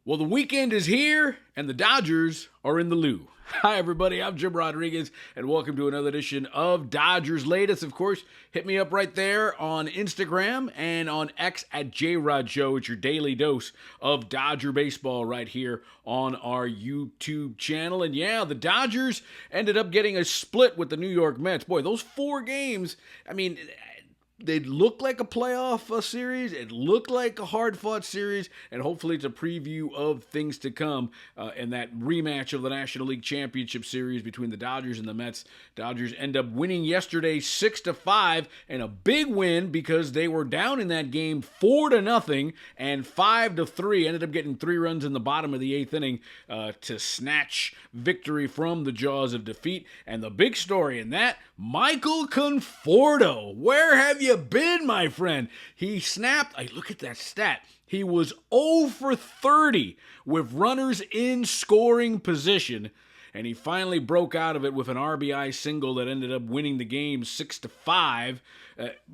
Well, the weekend is here, and the Dodgers are in the loo. Hi, everybody. I'm Jim Rodriguez, and welcome to another edition of Dodgers Latest. Of course, hit me up right there on Instagram and on X at JRodShow. It's your daily dose of Dodger baseball right here on our YouTube channel. And yeah, the Dodgers ended up getting a split with the New York Mets. Boy, those 4 games, they look like a playoff series. It looked like a hard-fought series, and hopefully it's a preview of things to come in that rematch of the National League Championship Series between the Dodgers and the Mets. Dodgers end up winning yesterday 6-5, and a big win because they were down in that game 4-0 and 5-3. Ended up getting 3 runs in the bottom of the 8th inning to snatch victory from the jaws of defeat. And the big story in that, Michael Conforto. Where have you been, my friend? He snapped. Look at that stat. He was 0 for 30 with runners in scoring position, and he finally broke out of it with an RBI single that ended up winning the game 6-5.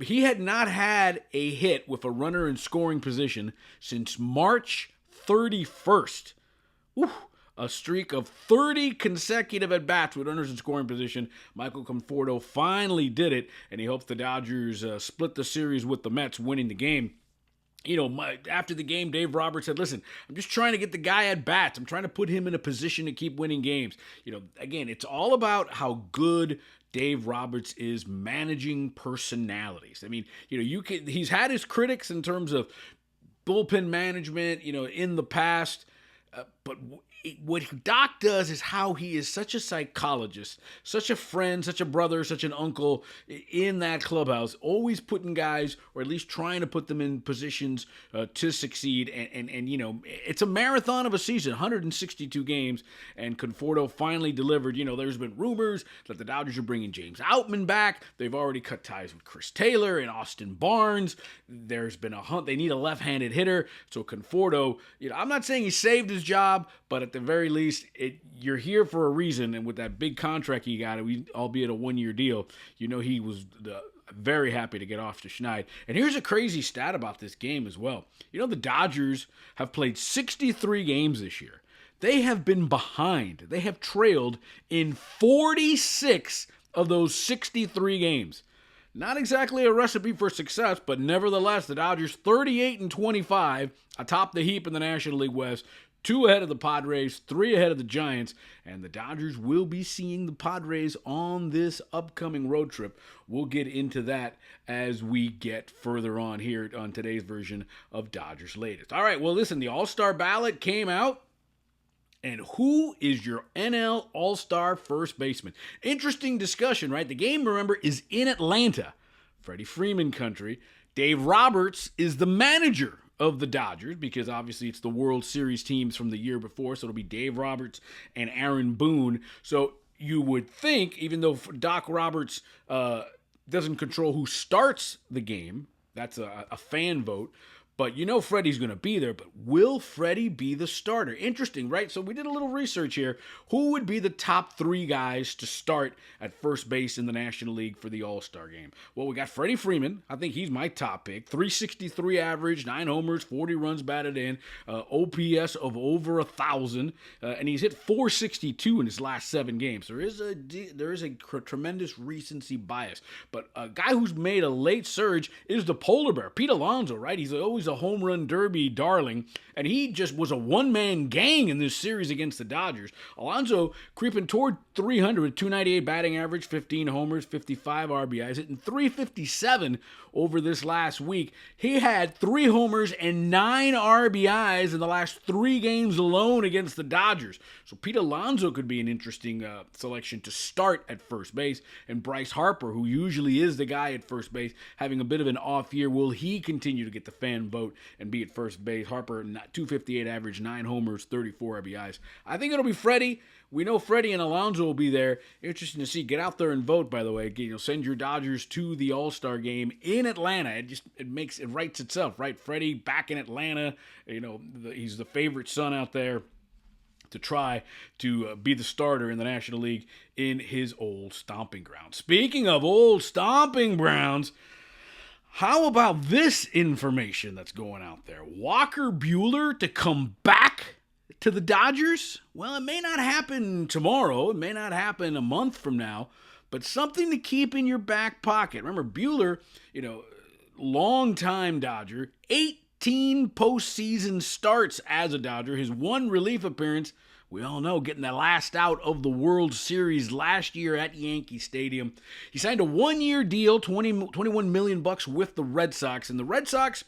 He had not had a hit with a runner in scoring position since March 31st. Whew. A streak of 30 consecutive at-bats with runners in scoring position. Michael Conforto finally did it, and he hopes the Dodgers split the series with the Mets, winning the game. After the game, Dave Roberts said, listen, I'm just trying to get the guy at bats. I'm trying to put him in a position to keep winning games. Again, it's all about how good Dave Roberts is managing personalities. He's had his critics in terms of bullpen management, in the past, but what Doc does is how he is such a psychologist, such a friend, such a brother, such an uncle in that clubhouse, always putting guys, or at least trying to put them in positions to succeed. And it's a marathon of a season, 162 games, and Conforto finally delivered. There's been rumors that the Dodgers are bringing James Outman back. They've already cut ties with Chris Taylor and Austin Barnes. There's been a hunt. They need a left-handed hitter. So Conforto, I'm not saying he saved his job, but at the very least, you're here for a reason, and with that big contract he got, albeit a 1-year deal, he was very happy to get off to Schneid. And here's a crazy stat about this game as well. The Dodgers have played 63 games this year. They have been behind. They have trailed in 46 of those 63 games. Not exactly a recipe for success, but nevertheless, the Dodgers 38-25 atop the heap in the National League West. 2 ahead of the Padres, 3 ahead of the Giants, and the Dodgers will be seeing the Padres on this upcoming road trip. We'll get into that as we get further on here on today's version of Dodgers Latest. All right, well, listen, the All-Star ballot came out, and who is your NL All-Star first baseman? Interesting discussion, right? The game, remember, is in Atlanta, Freddie Freeman country. Dave Roberts is the manager of the Dodgers, because obviously it's the World Series teams from the year before, so it'll be Dave Roberts and Aaron Boone. So you would think, even though Doc Roberts doesn't control who starts the game, that's a fan vote, but Freddie's going to be there. But will Freddie be the starter? Interesting, right? So we did a little research here. Who would be the top 3 guys to start at first base in the National League for the All-Star game? Well, we got Freddie Freeman. I think he's my top pick. 363 average, 9 homers, 40 runs batted in, OPS of over 1,000, and he's hit 462 in his last 7 games. There is a tremendous recency bias. But a guy who's made a late surge is the polar bear, Pete Alonso, right? He's always a home run derby darling, and he just was a one-man gang in this series against the Dodgers. Alonso creeping toward 300 with 298 batting average, 15 homers, 55 RBIs, hitting 357 over this last week. He had 3 homers and 9 RBIs in the last 3 games alone against the Dodgers. So Pete Alonso could be an interesting selection to start at first base. And Bryce Harper, who usually is the guy at first base, having a bit of an off year, will he continue to get the fan vote and be at first base? Harper, 258 average, 9 homers, 34 RBIs. I think it'll be Freddie. We know Freddie and Alonso will be there. Interesting to see. Get out there and vote, by the way. Send your Dodgers to the All-Star game in Atlanta. It writes itself, right? Freddie back in Atlanta. He's the favorite son out there to try to be the starter in the National League in his old stomping ground. Speaking of old stomping grounds, how about this information that's going out there? Walker Buehler to come back to the Dodgers, well, it may not happen tomorrow. It may not happen a month from now, but something to keep in your back pocket. Remember, Buehler, longtime Dodger, 18 postseason starts as a Dodger. His one relief appearance, we all know, getting the last out of the World Series last year at Yankee Stadium. He signed a one-year deal, $21 million with the Red Sox. And the Red Sox,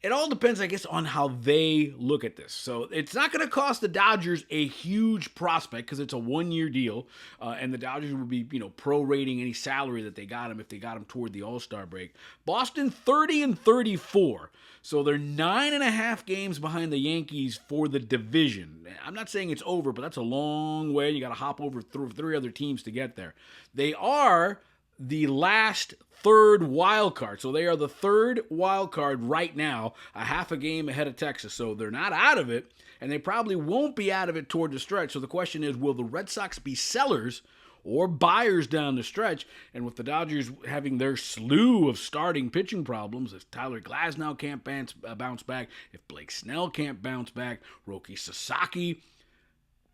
it all depends, I guess, on how they look at this. So it's not going to cost the Dodgers a huge prospect because it's a one-year deal, and the Dodgers would be, prorating any salary that they got him if they got him toward the All-Star break. Boston 30-34, so they're 9.5 games behind the Yankees for the division. I'm not saying it's over, but that's a long way. You got to hop over three other teams to get there. They are the last third wild card. So they are the third wild card right now, a half a game ahead of Texas. So they're not out of it, and they probably won't be out of it toward the stretch. So the question is, will the Red Sox be sellers or buyers down the stretch? And with the Dodgers having their slew of starting pitching problems, if Tyler Glasnow can't bounce back, if Blake Snell can't bounce back, Roki Sasaki,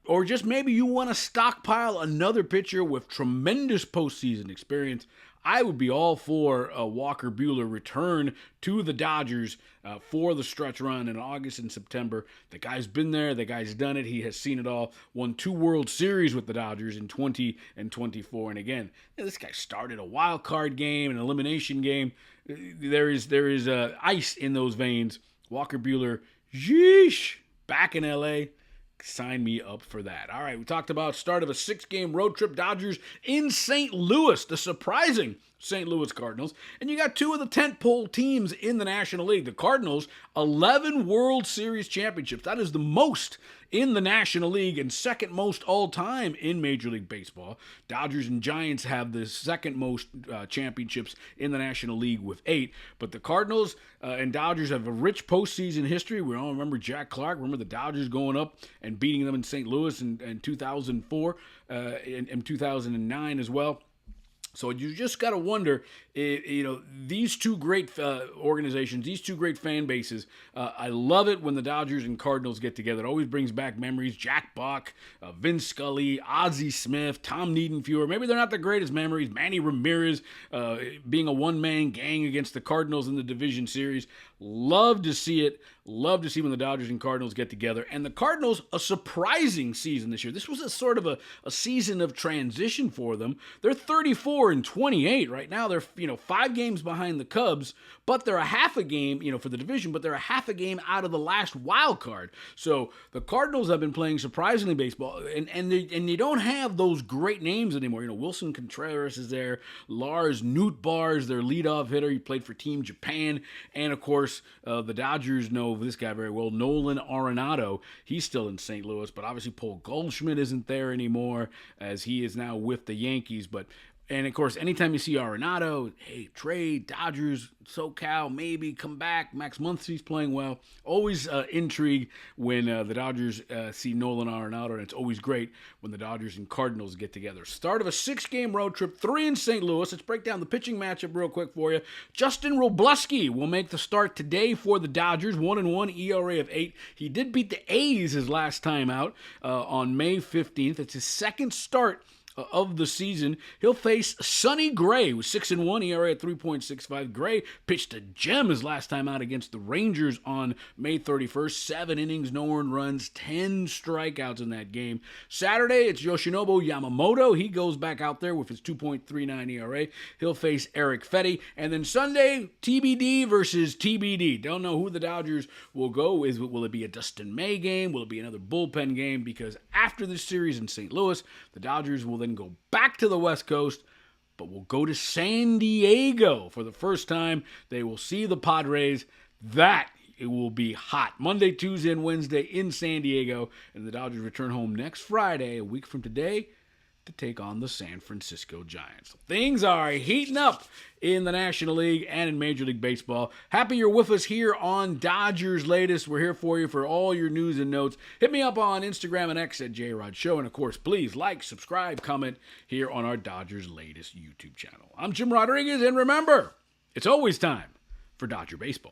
or just maybe you want to stockpile another pitcher with tremendous postseason experience, I would be all for a Walker Buehler return to the Dodgers for the stretch run in August and September. The guy's been there. The guy's done it. He has seen it all. Won 2 World Series with the Dodgers in 20 and 24. And again, this guy started a wild card game, an elimination game. There is ice in those veins. Walker Buehler, yeesh, back in L.A., sign me up for that. All right, we talked about start of a 6-game road trip. Dodgers in St. Louis, the surprising St. Louis Cardinals. And you got 2 of the tentpole teams in the National League. The Cardinals, 11 World Series championships. That is the most in the National League and second most all time in Major League Baseball. Dodgers and Giants have the second most championships in the National League with 8. But the Cardinals and Dodgers have a rich postseason history. We all remember Jack Clark. Remember the Dodgers going up and beating them in St. Louis in 2004 and 2009 as well. So you just got to wonder, these 2 great organizations, these 2 great fan bases, I love it when the Dodgers and Cardinals get together. It always brings back memories. Jack Buck, Vince Scully, Ozzie Smith, Tom Niedenfuer. Maybe they're not the greatest memories. Manny Ramirez being a one-man gang against the Cardinals in the division series. Love to see it. Love to see when the Dodgers and Cardinals get together. And the Cardinals, a surprising season this year. This was a sort of a season of transition for them. They're 34-28 right now. They're 5 games behind the Cubs, but they're a half a game, for the division, but they're a half a game out of the last wild card. So the Cardinals have been playing surprisingly baseball, and you don't have those great names anymore. Wilson Contreras is there. Lars Nootbaar is their leadoff hitter. He played for Team Japan, and of course the Dodgers know this guy very well, Nolan Arenado. He's still in St. Louis, but obviously Paul Goldschmidt isn't there anymore as he is now with the Yankees. And, of course, anytime you see Arenado, hey, trade, Dodgers, SoCal, maybe come back. Max Muncy's playing well. Always intrigue when the Dodgers see Nolan Arenado, and it's always great when the Dodgers and Cardinals get together. Start of a 6-game road trip, 3 in St. Louis. Let's break down the pitching matchup real quick for you. Justin Robleski will make the start today for the Dodgers, 1-1, ERA of 8. He did beat the A's his last time out on May 15th. It's his second start of the season. He'll face Sonny Gray with 6-1, ERA at 3.65. Gray pitched a gem his last time out against the Rangers on May 31st. 7 innings, no earned runs, 10 strikeouts in that game. Saturday, it's Yoshinobu Yamamoto. He goes back out there with his 2.39 ERA. He'll face Eric Fetty. And then Sunday, TBD versus TBD. Don't know who the Dodgers will go. Will it be a Dustin May game? Will it be another bullpen game? Because after this series in St. Louis, the Dodgers will then go back to the West Coast, but will go to San Diego for the first time. They will see the Padres. It will be hot. Monday, Tuesday, and Wednesday in San Diego, and the Dodgers return home next Friday, a week from today, to take on the San Francisco Giants. Things are heating up in the National League and in Major League Baseball. Happy you're with us here on Dodgers Latest. We're here for you for all your news and notes. Hit me up on Instagram and X at JRodShow. And of course, please like, subscribe, comment here on our Dodgers Latest YouTube channel. I'm Jim Rodriguez, and remember, it's always time for Dodger Baseball.